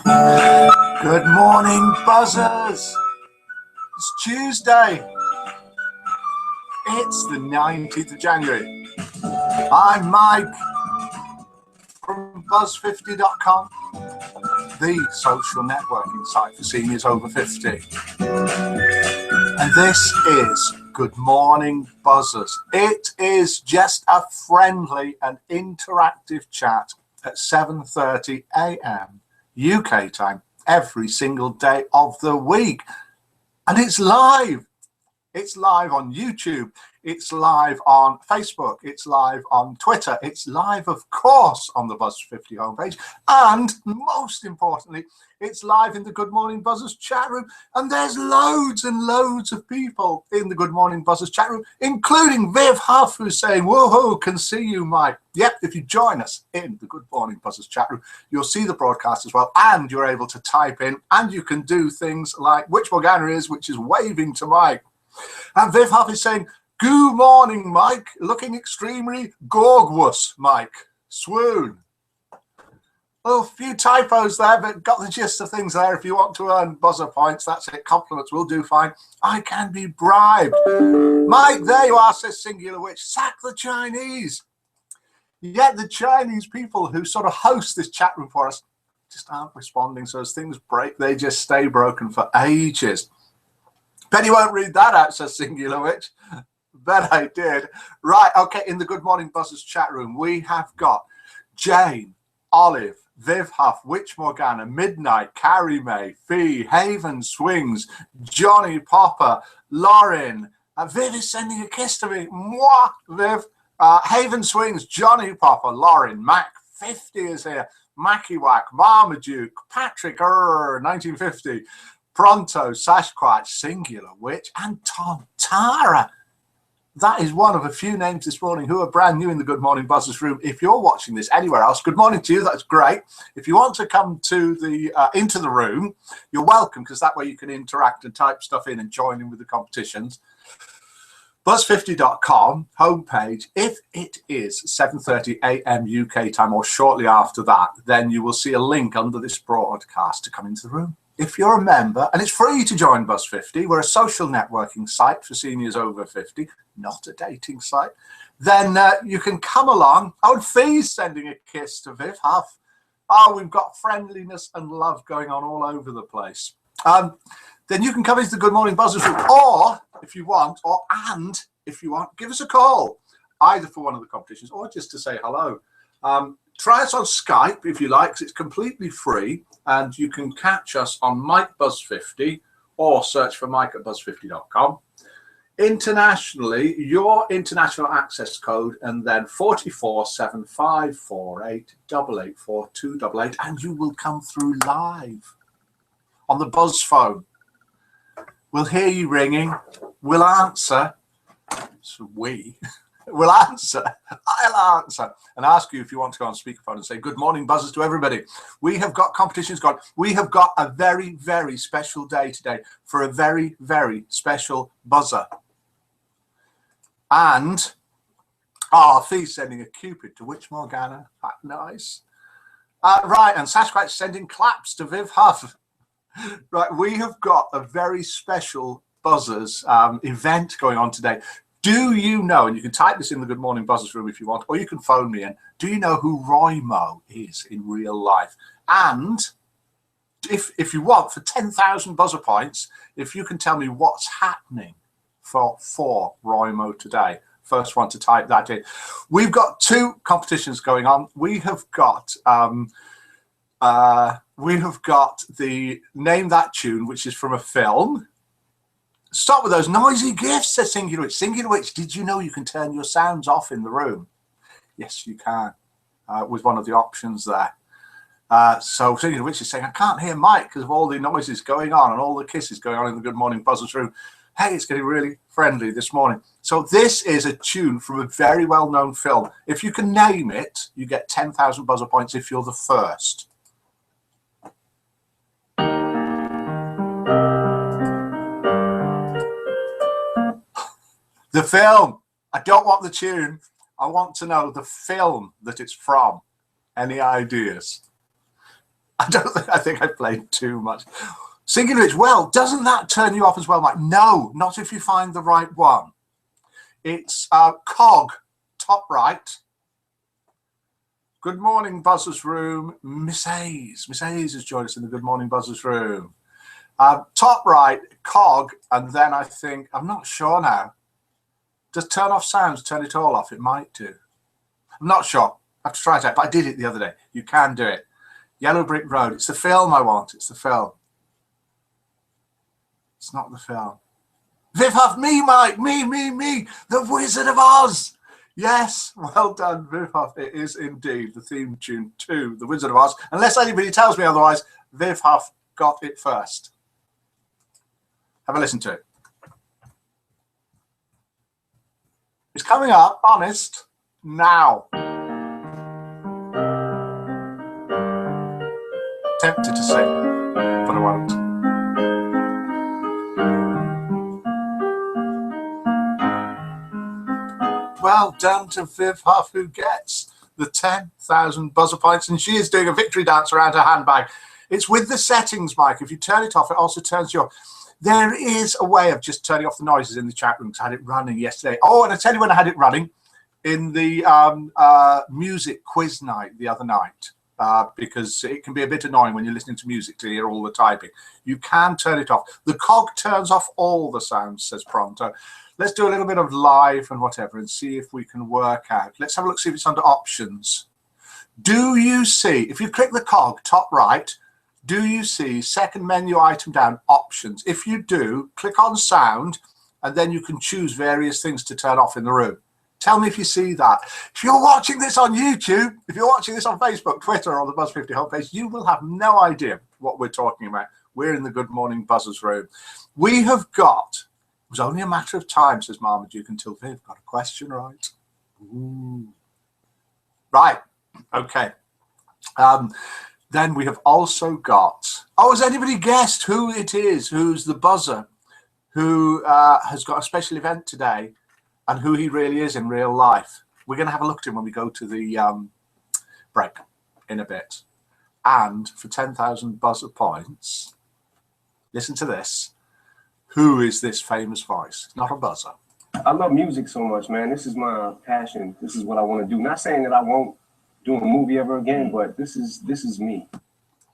Good morning, buzzers. It's Tuesday. It's the 19th of January. I'm Mike from Buzz50.com, the social networking site for seniors over 50. And this is Good Morning, Buzzers. It is just a friendly and interactive chat at 7:30 a.m. UK time every single day of the week. And it's live. It's live on YouTube. It's live on Facebook. It's live on Twitter. It's live, of course, on the Buzz50 homepage. And most importantly, it's live in the Good Morning Buzzers chat room. And there's loads and loads of people in the Good Morning Buzzers chat room, including Viv Huff, who's saying, woohoo, can see you, Mike. Yep, if you join us in the Good Morning Buzzers chat room, you'll see the broadcast as well. And you're able to type in, and you can do things like which Morgana is, which is waving to Mike. And Viv Huff is saying, good morning, Mike. Looking extremely gorgeous, Mike. Swoon. Well, a few typos there, but got the gist of things there. If you want to earn buzzer points, that's it. Compliments will do fine. I can be bribed. Mike, there you are, says Singular Witch. Sack the Chinese. Yet the Chinese people who sort of host this chat room for us just aren't responding. So as things break, they just stay broken for ages. Penny won't read that out, says Singular Witch. Bet I did. Right, okay, in the Good Morning Buzzers chat room, we have got Jane, Olive, Viv Huff, Witch Morgana, Midnight, Carrie May, Fee, Haven Swings, Johnny Popper, Lauren. Viv is sending a kiss to me. Mwah, Viv. Haven Swings, Johnny Popper, Lauren, Mac, 50 is here. Mackie Whack, Marmaduke, Patrick, 1950. Pronto, Sasquatch, Singular Witch, and Tom Tara. That is one of a few names this morning who are brand new in the Good Morning Buzzers room. If you're watching this anywhere else, good morning to you. That's great. If you want to come to the into the room, you're welcome, because that way you can interact and type stuff in and join in with the competitions. Buzz50.com homepage. If it is 7:30 a.m. UK time or shortly after that, then you will see a link under this broadcast to come into the room. If you're a member, and it's free to join Buzz50, we're a social networking site for seniors over 50, not a dating site, then you can come along. Oh, and Fee's sending a kiss to Viv Huff. Oh, we've got friendliness and love going on all over the place. Then you can come into the Good Morning Buzzers room, or if you want, if you want, give us a call, either for one of the competitions or just to say hello. Try us on Skype if you like, because it's completely free, and you can catch us on Mike Buzz50 or search for Mike at Buzz50.com. Internationally, your international access code and then 447548884288, and you will come through live on the Buzz phone. We'll hear you ringing. We'll answer. So we'll answer. I'll answer and ask you if you want to go on speakerphone and say good morning, buzzers, to everybody. We have got competitions going. We have got a very, very special day today for a very, very special buzzer. And Fee's sending a Cupid to Witch Morgana. Nice. Right, and Sasquatch sending claps to Viv Huff. Right, we have got a very special buzzers event going on today. Do you know, and you can type this in the Good Morning Buzzers room if you want, or you can phone me in, do you know who Roymo is in real life? And if you want, for 10,000 buzzer points, if you can tell me what's happening for Roymo today, first one to type that in. We've got two competitions going on. We have got the Name That Tune, which is from a film. Stop with those noisy gifts, says Singular Witch. Singular Witch, did you know you can turn your sounds off in the room? Yes, you can, with one of the options there. So Singular Witch is saying, I can't hear Mike because of all the noises going on and all the kisses going on in the Good Morning Buzzers room. Hey, it's getting really friendly this morning. So this is a tune from a very well-known film. If you can name it, you get 10,000 buzzer points if you're the first. The film. I don't want the tune. I want to know the film that it's from. Any ideas? I think I played too much. Singular, well, doesn't that turn you off as well, Mike? No, not if you find the right one. It's Cog, top right. Good morning, Buzzers Room. Miss Hayes. Miss Hayes has joined us in the Good Morning Buzzers Room. Top right, Cog, and then I think, I'm not sure now. Does turn off sounds turn it all off? It might do. I'm not sure. I have to try it out, but I did it the other day. You can do it. Yellow Brick Road. It's the film I want. It's the film. It's not the film. Viv Huff, me, Mike, me, the Wizard of Oz. Yes, well done, Viv Huff. It is indeed the theme tune to the Wizard of Oz. Unless anybody tells me otherwise, Viv Huff got it first. Have a listen to it. It's coming up, honest, now. Tempted to sing, but I won't. Well done to Viv Huff, who gets the 10,000 buzzer points, and she is doing a victory dance around her handbag. It's with the settings, Mike. If you turn it off, it also turns you off. There is a way of just turning off the noises in the chat room, because I had it running yesterday. Oh, and I tell you when I had it running, in the music quiz night the other night, because it can be a bit annoying when you're listening to music to hear all the typing. You can turn it off. The Cog turns off all the sounds, says Pronto. Let's do a little bit of live and whatever and see if we can work out. Let's have a look, see if it's under options. Do you see, if you click the Cog, top right, do you see second menu item down, options? If you do, click on sound, and then you can choose various things to turn off in the room. Tell me if you see that. If you're watching this on YouTube, if you're watching this on Facebook, Twitter, or the Buzz 50 homepage, you will have no idea what we're talking about. We're in the Good Morning Buzzers room. We have got, it was only a matter of time, says Marmaduke, until Viv got a question right. Ooh. Right, okay. Then we have also got, oh, has anybody guessed who it is, who's the buzzer, who has got a special event today, and who he really is in real life? We're going to have a look at him when we go to the break in a bit. And for 10,000 buzzer points, listen to this. Who is this famous voice? It's not a buzzer. I love music so much, man. This is my passion. This is what I want to do. Not saying that I won't do a movie ever again, but this is me.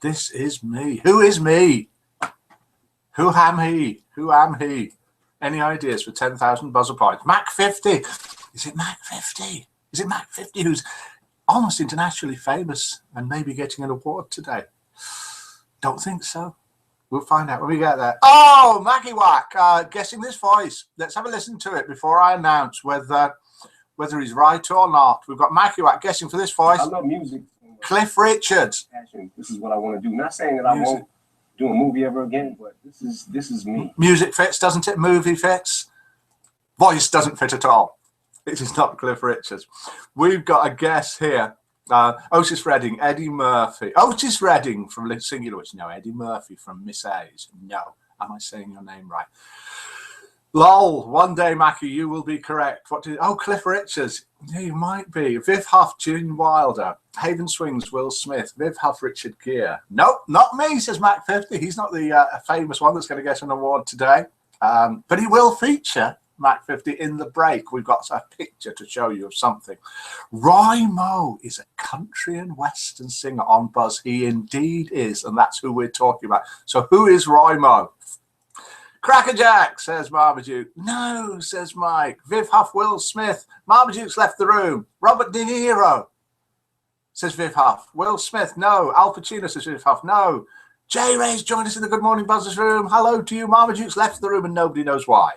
This is me. Who is me? Who am he? Who am he? Any ideas for 10,000 buzzer points? Mac 50. Is it Mac 50? Is it Mac 50 who's almost internationally famous and maybe getting an award today? Don't think so. We'll find out when we get there. Oh, Mackie Whack, guessing this voice. Let's have a listen to it before I announce whether he's right or not. We've got Mackie Whack guessing for this voice. I love music. Cliff Richards. Passion. This is what I want to do. Not saying that I won't do a movie ever again, but this is me. Music fits, doesn't it? Movie fits. Voice doesn't fit at all. It is not Cliff Richards. We've got a guess here. Otis Redding, Eddie Murphy. Otis Redding from Singular Witch. No, Eddie Murphy from Miss Hayes. No. Am I saying your name right? Lol. One day, Mackie, you will be correct. What did? Oh, Cliff Richards. Yeah, you might be. Viv Huff, Gene Wilder. Haven Swings, Will Smith. Viv Huff, Richard Gere. Nope, not me, says Mac 50. He's not the famous one that's going to get an award today. But he will feature, Mac 50, in the break. We've got a picture to show you of something. Roy Moe is a country and western singer on Buzz. He indeed is, and that's who we're talking about. So who is Roy Moe? Crackerjack, says Marmaduke. No, says Mike. Viv Huff, Will Smith. Marmaduke's left the room. Robert De Niro, says Viv Huff. Will Smith, no. Al Pacino, says Viv Huff, no. Jay Ray's joined us in the Good Morning Buzzers room. Hello to you. Marmaduke's left the room and nobody knows why.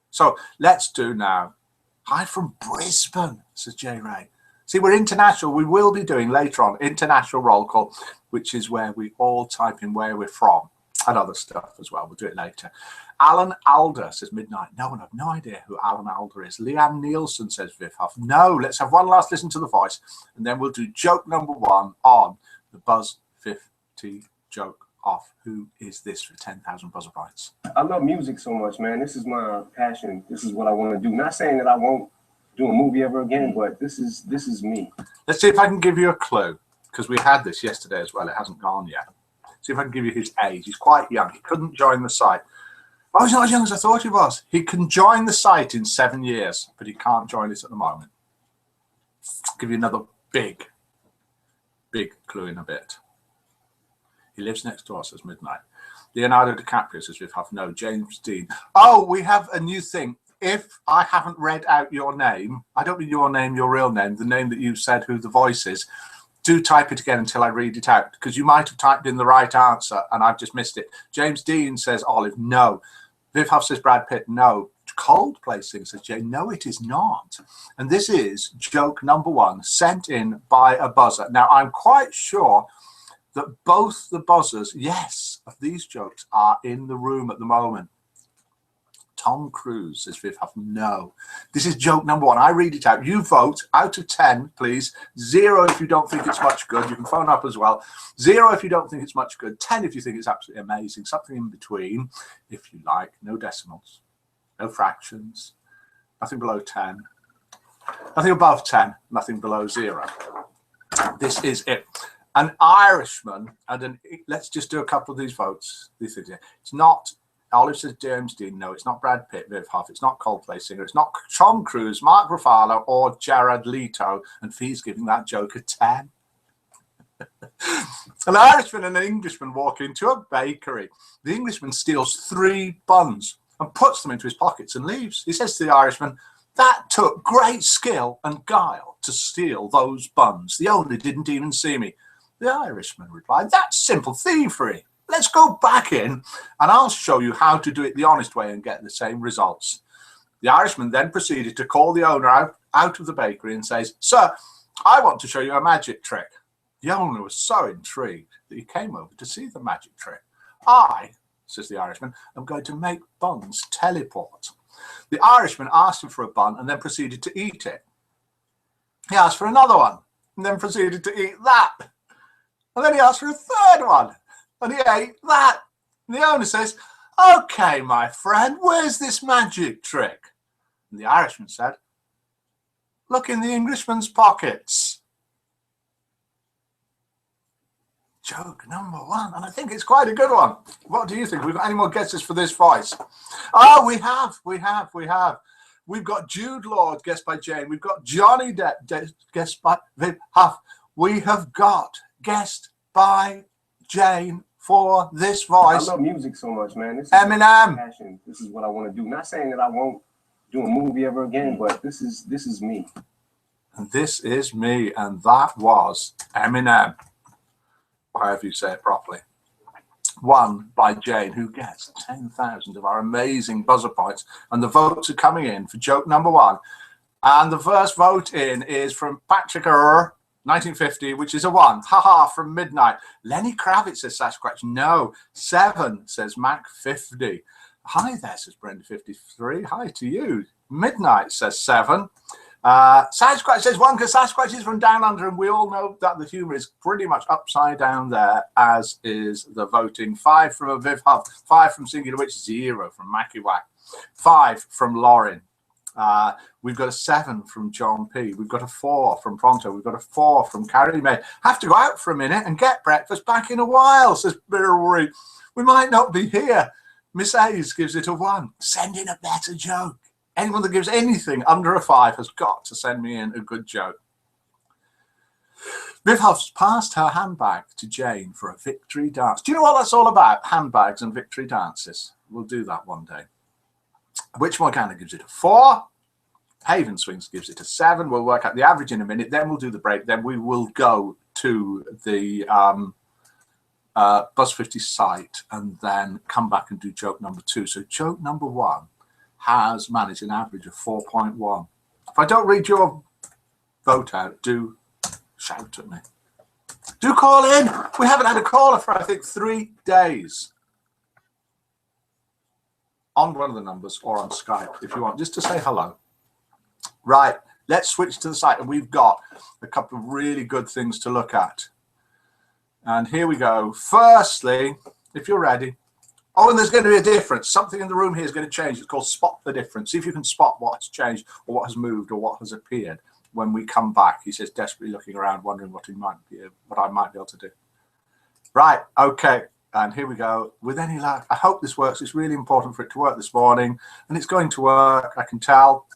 So let's do now. Hi from Brisbane, says Jay Ray. See, we're international. We will be doing later on international roll call, which is where we all type in where we're from and other stuff as well. We'll do it later. Alan Alder says Midnight. No one, I have no idea who Alan Alder is. Leanne Nielsen says Viv Huff. No, let's have one last listen to the voice, and then we'll do joke number one on the Buzz 50 joke off. Who is this for 10,000 buzzer points? I love music so much, man. This is my passion. This is what I want to do. Not saying that I won't do a movie ever again, but this is me. Let's see if I can give you a clue. because we had this yesterday as well. It hasn't gone yet. See if I can give you his age. He's quite young. He couldn't join the site. Oh, he's not as young as I thought he was. He can join the site in 7 years, but he can't join it at the moment. I'll give you another big clue in a bit. He lives next door, says Midnight. Leonardo DiCaprio says we have no. James Dean. Oh, we have a new thing. If I haven't read out your name, I don't mean your name, your real name, the name that you said who the voice is, do type it again until I read it out, because you might have typed in the right answer and I've just missed it. James Dean says Olive, no. Viv Huff says Brad Pitt, no. Coldplay Sing says Jay, no, it is not. And this is joke number 1, sent in by a buzzer. Now, I'm quite sure that both the buzzers, yes, of these jokes are in the room at the moment. Tom Cruise says Viv Huff, no. This is joke number 1. I read it out. You vote out of 10, please. 0 if you don't think it's much good. You can phone up as well. 0 if you don't think it's much good. 10 if you think it's absolutely amazing. Something in between, if you like. No decimals. No fractions, nothing below 10, nothing above 10, nothing below 0. This is it. An Irishman, and let's just do a couple of these votes. It's not, Olive says James Dean, no, it's not Brad Pitt, Viv Huff, it's not Coldplay Singer, it's not Tom Cruise, Mark Ruffalo, or Jared Leto, and Fee's giving that joke a 10. An Irishman and an Englishman walk into a bakery. The Englishman steals 3 buns and puts them into his pockets and leaves. He says to the Irishman, that took great skill and guile to steal those buns. The owner didn't even see me. The Irishman replied, that's simple thievery. Let's go back in and I'll show you how to do it the honest way and get the same results. The Irishman then proceeded to call the owner out of the bakery and says, sir, I want to show you a magic trick. The owner was so intrigued that he came over to see the magic trick. I, says the Irishman, I'm going to make buns teleport. The Irishman asked him for a bun and then proceeded to eat it. He asked for another one and then proceeded to eat that. And then he asked for a third one and he ate that. And the owner says, okay, my friend, where's this magic trick? And the Irishman said, look in the Englishman's pockets. Joke number 1, and I think it's quite a good one. What do you think? We've got any more guesses for this voice? Oh, we have. We've got Jude Law, guessed by Jane. We've got Johnny Depp, guessed by Viv Huff. We have got guessed by Jane for this voice. I love music so much, man. This is Eminem. Passion. This is what I want to do. Not saying that I won't do a movie ever again, but this is me. And this is me, and that was Eminem. However you say it properly. Won by Jane, who gets 10,000 of our amazing buzzer points. And the votes are coming in for joke number 1. And the first vote in is from Patrick 1950, which is a 1. Haha, from Midnight. Lenny Kravitz says Sasquatch. No. 7 says Mac 50. Hi there, says Brenda 53. Hi to you. Midnight says 7. Sasquatch says 1 because Sasquatch is from down under, and we all know that the humour is pretty much upside down there, as is the voting. 5 from a Viv Huff, 5 from Singular Witch, 0 from Mackie Wack, 5 from Lauren. We've got a 7 from John P. We've got a 4 from Pronto. We've got a 4 from Carrie May. Have to go out for a minute and get breakfast. Back in a while, says Birri. We might not be here. Miss A's gives it a 1. Send in a better joke. Anyone that gives anything under a 5 has got to send me in a good joke. Viv Huff's passed her handbag to Jane for a victory dance. Do you know what that's all about? Handbags and victory dances. We'll do that one day. Witch Morgana gives it a 4. Haven Swings gives it a 7. We'll work out the average in a minute. Then we'll do the break. Then we will go to the Buzz 50 site and then come back and do joke number 2. So joke number 1 has managed an average of 4.1. If I don't read your vote out, do shout at me. Do call in. We haven't had a caller for, I think, 3 days. On one of the numbers or on Skype, if you want, just to say hello. Right, let's switch to the site, and we've got a couple of really good things to look at. And here we go. Firstly, if you're ready. Oh, and there's going to be a difference. Something in the room here is going to change. It's called Spot the Difference. See if you can spot what has changed or what has moved or what has appeared. when we come back. He says, desperately looking around, wondering what I might be able to do. Right, okay, and here we go. With any luck, I hope this works. It's really important for it to work this morning, and it's going to work, I can tell.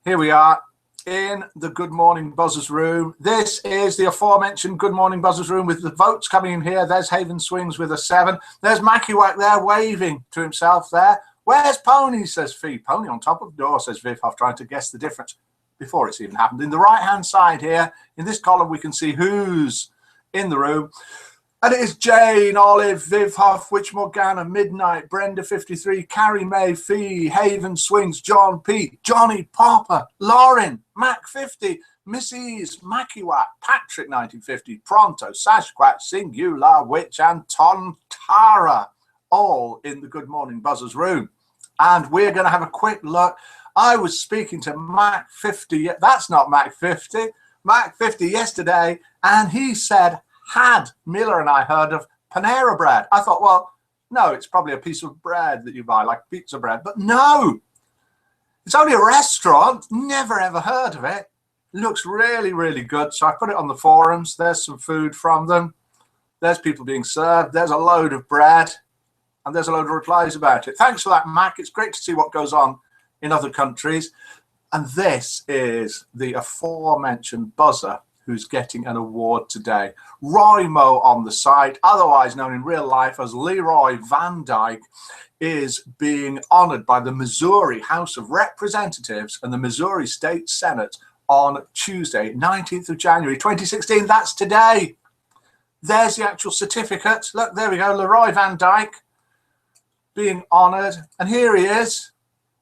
Here we are in the Good Morning Buzzers room. This is the aforementioned Good Morning Buzzers room with the votes coming in here. There's Haven Swings with a 7. There's Makiwak there waving to himself there. Where's Pony, says Fee. Pony on top of the door, says Viv Huff, trying to guess the difference before it's even happened. In the right-hand side here, in this column, we can see who's in the room. And it is Jane, Olive, Viv Huff, Witch Morgana, Midnight, Brenda 53, Carrie May, Fee, Haven Swings, John Pete, Johnny Popper, Lauren, Mac 50, Mrs. Makiwak, Patrick 1950, Pronto, Sashquatch, Singular, Witch, and Tontara, all in the Good Morning Buzzers room. And we're going to have a quick look. I was speaking to Mac 50. That's not Mac 50. Mac 50 yesterday, and he said, had Miller and I heard of Panera Bread? I thought, well, no, it's probably a piece of bread that you buy, like pizza bread. But no, it's only a restaurant. Never ever heard of it. Looks really, really good. So I put it on the forums. There's some food from them. There's people being served. There's a load of bread. And there's a load of replies about it. Thanks for that, Mac. It's great to see what goes on in other countries. And this is the aforementioned buzzer who's getting an award today. Roymo on the site, otherwise known in real life as Leroy Van Dyke, is being honored by the Missouri House of Representatives and the Missouri State Senate on Tuesday, 19th of January, 2016. That's today. There's the actual certificate. Look, there we go. Leroy Van Dyke being honored. And here he is,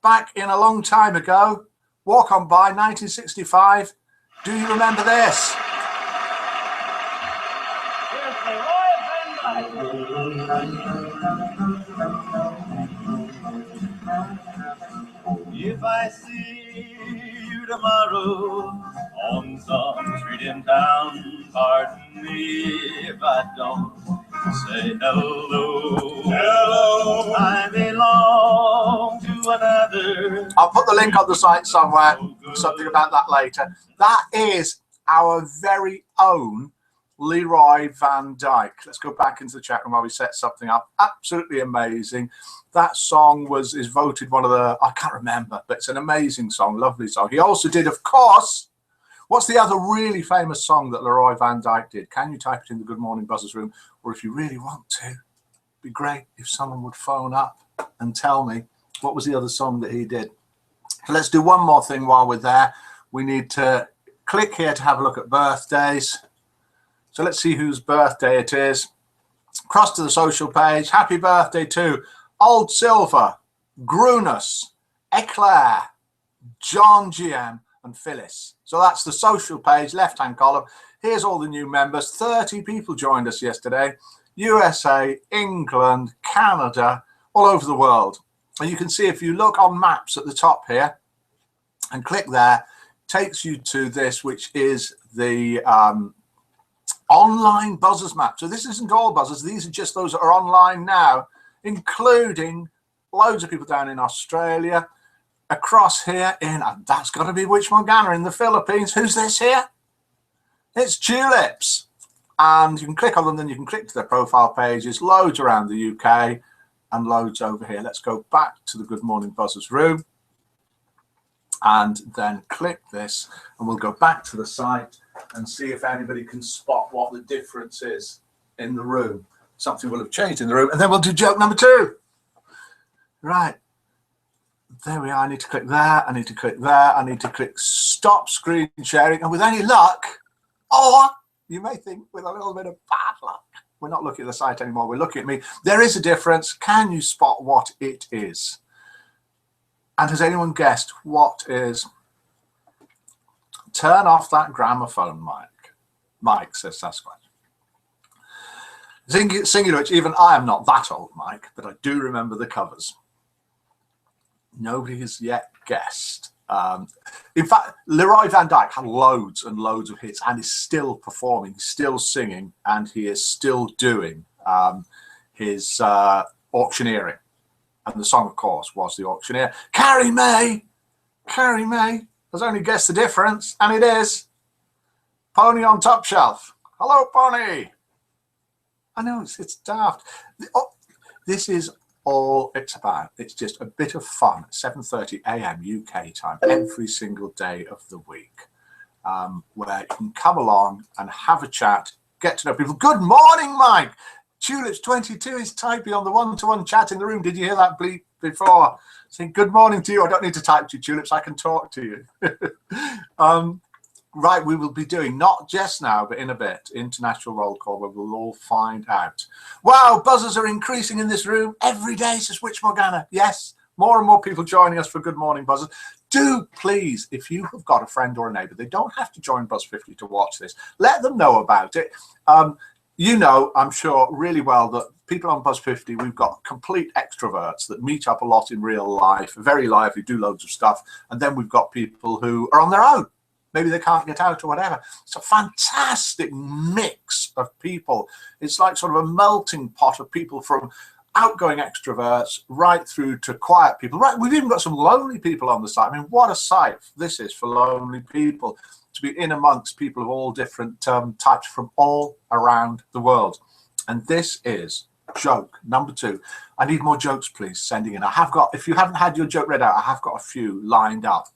back in a long time ago. Walk on by, 1965. Do you remember this? If I see you tomorrow on some street in town, pardon me if I don't say hello. Hello. I belong to another. I'll put the link on the site somewhere. Something about that later. That is our very own Leroy Van Dyke. Let's go back into the chat room while we set something up. Absolutely amazing. That song is voted one of the, I can't remember, but it's an amazing song, lovely song. He also did, of course, what's the other really famous song that Leroy Van Dyke did? Can you type it in the Good Morning Buzzers room? Or if you really want to, it'd be great if someone would phone up and tell me what was the other song that he did. So let's do one more thing while we're there. We need to click here to have a look at birthdays. So let's see whose birthday it is. Cross to the social page. Happy birthday to Old Silver, Grunus, Eclair, John GM, and Phyllis. So that's the social page, left-hand column. Here's all the new members. 30 people joined us yesterday. USA, England, Canada, all over the world. And you can see if you look on maps at the top here and click there, takes you to this, which is the online buzzers map. So this isn't all buzzers. These are just those that are online now, including loads of people down in Australia, across here in, that's got to be Witch Morgana in the Philippines. Who's this here? It's Tulips. And you can click on them, then you can click to their profile pages, loads around the UK and loads over here. Let's go back to the Good Morning Buzzers room and then click this, and we'll go back to the site and see if anybody can spot what the difference is in the room. Something will have changed in the room, and then we'll do joke number 2. Right. There we are. I need to click there. I need to click there. I need to click stop screen sharing. And with any luck, or you may think with a little bit of bad luck, we're not looking at the site anymore. We're looking at me. There is a difference. Can you spot what it is? And has anyone guessed what is? Turn off that gramophone mic. Mike, says Sasquatch. Singular, which even I am not that old, Mike, but I do remember the covers. Nobody has yet guessed. In fact, Leroy Van Dyke had loads and loads of hits and is still performing, still singing, and he is still doing his auctioneering. And the song, of course, was The Auctioneer. Carrie May, has only guessed the difference, and it is Pony on Top Shelf. Hello, Pony. I know it's daft. This is all it's about. It's just a bit of fun. 7:30 a.m. UK time every single day of the week, where you can come along and have a chat, get to know people. Good morning, Mike. Tulips22 is typing on the one-to-one chat in the room. Did you hear that bleep before? Saying good morning to you. I don't need to type to you, Tulips. I can talk to you. Right, we will be doing, not just now, but in a bit, international roll call, where we'll all find out. Wow, buzzers are increasing in this room every day, says Witch Morgana. Yes, more and more people joining us for Good Morning Buzzers. Do please, if you have got a friend or a neighbour, they don't have to join Buzz 50 to watch this. Let them know about it. You know, I'm sure really well that people on Buzz 50, we've got complete extroverts that meet up a lot in real life, very lively, do loads of stuff. And then we've got people who are on their own. Maybe they can't get out or whatever. It's a fantastic mix of people. It's like sort of a melting pot of people, from outgoing extroverts right through to quiet people. Right, we've even got some lonely people on the site. I mean, what a sight this is for lonely people, to be in amongst people of all different types from all around the world. And this is joke number 2. I need more jokes, please, sending in. I have got, if you haven't had your joke read out, I have got a few lined up.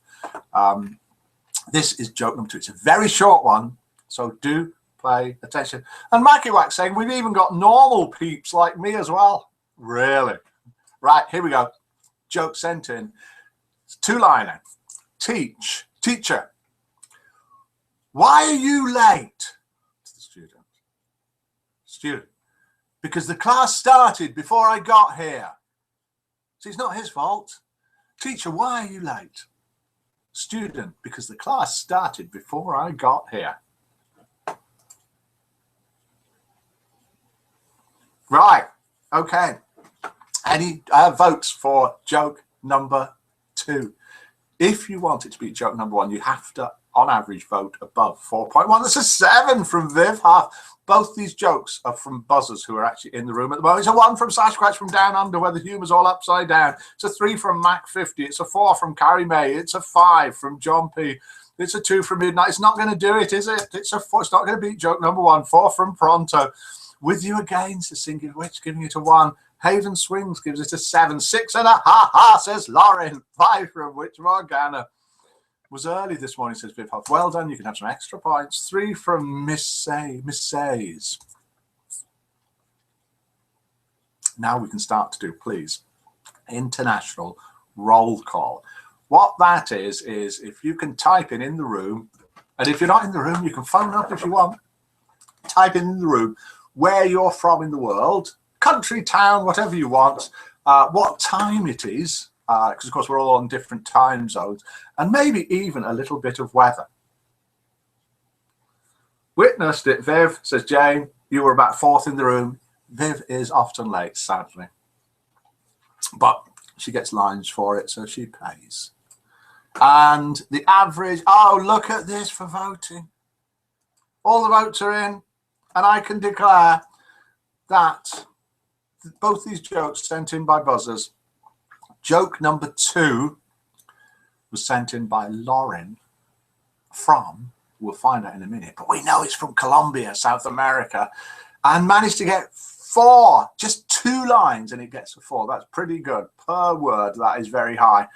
This is joke number 2. It's a very short one, so do pay attention. And Mikey Wax saying we've even got normal peeps like me as well. Really? Right, here we go. Joke sent in. It's 2-liner. Teacher. Why are you late? To the student. Student. Because the class started before I got here. See, it's not his fault. Teacher, why are you late? Student, because the class started before I got here. Right, okay. Any votes for joke number 2? If you want it to be joke number 1, you have to, on average, vote above 4.1. That's a 7 from Viv Huff. Both these jokes are from buzzers who are actually in the room at the moment. It's a 1 from Sasquatch from Down Under, where the humour's all upside down. It's a 3 from Mac50. It's a 4 from Carrie May. It's a 5 from John P. It's a 2 from Midnight. It's not going to do it, is it? It's a 4. It's not going to beat joke number 1. 4 from Pronto. With You Again, says Singular Witch, giving it a 1. Haven Swings gives it a 7. 6.5, says Lauren. 5 from Witch Morgana. Was early this morning, says Viv Huff. Well done, you can have some extra points. 3 from Miss Says. Now we can start to do, please, international roll call. What that is if you can type in the room, and if you're not in the room, you can phone up if you want. Type in the room where you're from in the world, country, town, whatever you want, what time it is, because of course we're all on different time zones, and maybe even a little bit of weather. Witnessed it, Viv, says Jane. You were about 4th in the room. Viv is often late, sadly, but she gets lines for it, so she pays. And the average, oh, look at this for voting. All the votes are in, and I can declare that both these jokes sent in by buzzers. Joke number 2 was sent in by Lauren from, we'll find out in a minute, but we know it's from Colombia, South America, and managed to get 4, just 2 lines, and it gets a 4. That's pretty good per word. That is very high.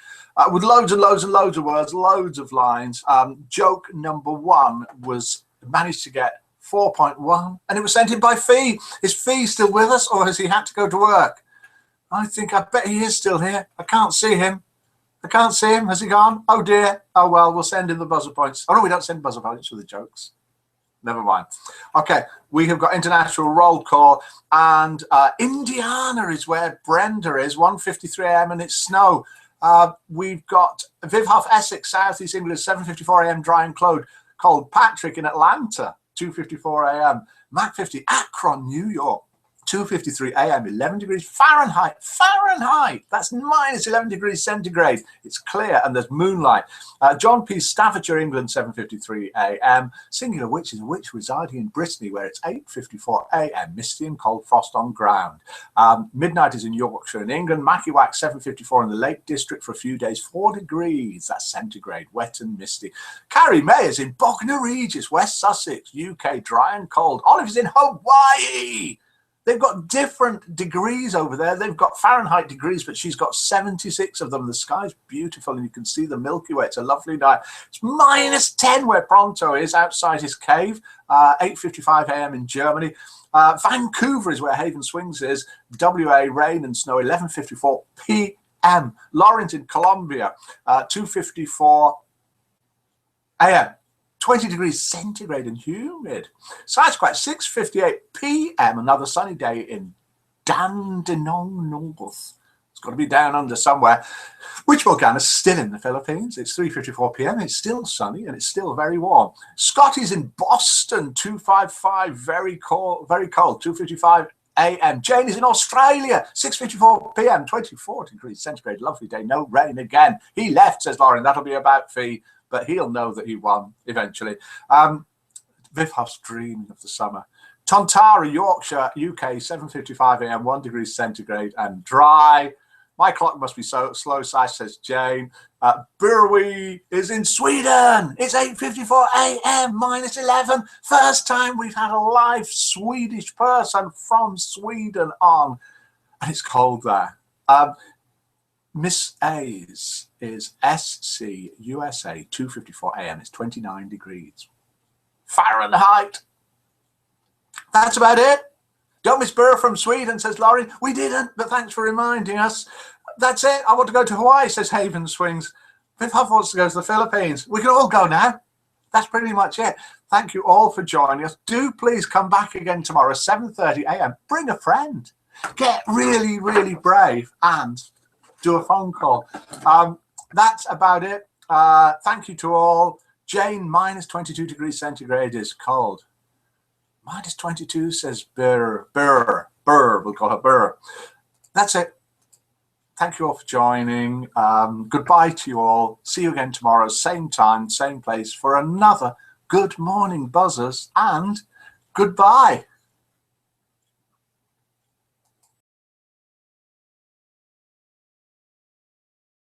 With loads and loads and loads of words, loads of lines. Joke number 1 was managed to get 4.1, and it was sent in by Fee. Is Fee still with us, or has he had to go to work? I bet he is still here. I can't see him. Has he gone? Oh dear. Oh well, we'll send him the buzzer points. Oh no, we don't send buzzer points for the jokes. Never mind. Okay, we have got international roll call, and Indiana is where Brenda is. 1:53 a.m. and it's snow. We've got Viv Huff, Essex, South East England, 7:54 a.m. dry and cold. Patrick in Atlanta, 2:54 a.m. Mac50, Akron, New York, 2:53 a.m., 11 degrees Fahrenheit. Fahrenheit! That's minus 11 degrees centigrade. It's clear and there's moonlight. John P. Staffordshire, England, 7:53 a.m. Singular witch is a witch residing in Brittany, where it's 8:54 a.m. Misty and cold frost on ground. Midnight is in Yorkshire in England. Mackiewack, 7:54 in the Lake District for a few days, 4 degrees. That's centigrade, wet and misty. Carrie May is in Bognor Regis, West Sussex, UK, dry and cold. Olive is in Hawaii. They've got different degrees over there. They've got Fahrenheit degrees, but she's got 76 of them. The sky's beautiful and you can see the Milky Way. It's a lovely night. It's minus 10 where Pronto is, outside his cave, 8:55 a.m. in Germany. Vancouver is where Haven Swings is. WA, rain and snow, 11:54 p.m. Lawrence in Colombia, 2:54 a.m. 20 degrees centigrade and humid. Sidesquat, 6:58 p.m. Another sunny day in Dandenong North. It's got to be down under somewhere. Witchmorgan is still in the Philippines. It's 3:54 p.m. It's still sunny and it's still very warm. Scotty's in Boston, 2:55, very cold, 2:55 a.m. Jane is in Australia, 6:54 p.m. 24 degrees centigrade. Lovely day. No rain again. He left, says Lauren. That'll be about fee, but he'll know that he won eventually. Viv Huff's dreaming of the summer. Tontara, Yorkshire, UK, 7:55 a.m. 1 degree centigrade and dry. My clock must be so slow, says Jane. Burwi is in Sweden. It's 8:54 a.m. minus 11. First time we've had a live Swedish person from Sweden on, and it's cold there. Miss A's is SC USA, 2:54 a.m. It's 29 degrees Fahrenheit. That's about it. Don't miss Burr from Sweden, says Lauren. We didn't, but thanks for reminding us. That's it. I want to go to Hawaii, says Haven Swings. Viv Huff wants to go to the Philippines. We can all go now. That's pretty much it. Thank you all for joining us. Do please come back again tomorrow, 7:30 a.m. Bring a friend. Get really, really brave and do a phone call. That's about it. Thank you to all. Jane, minus 22 degrees centigrade is cold. Minus 22, says Burr. We'll call her Burr. That's it. Thank you all for joining. Goodbye to you all. See you again tomorrow, same time, same place, for another Good Morning Buzzers, and goodbye.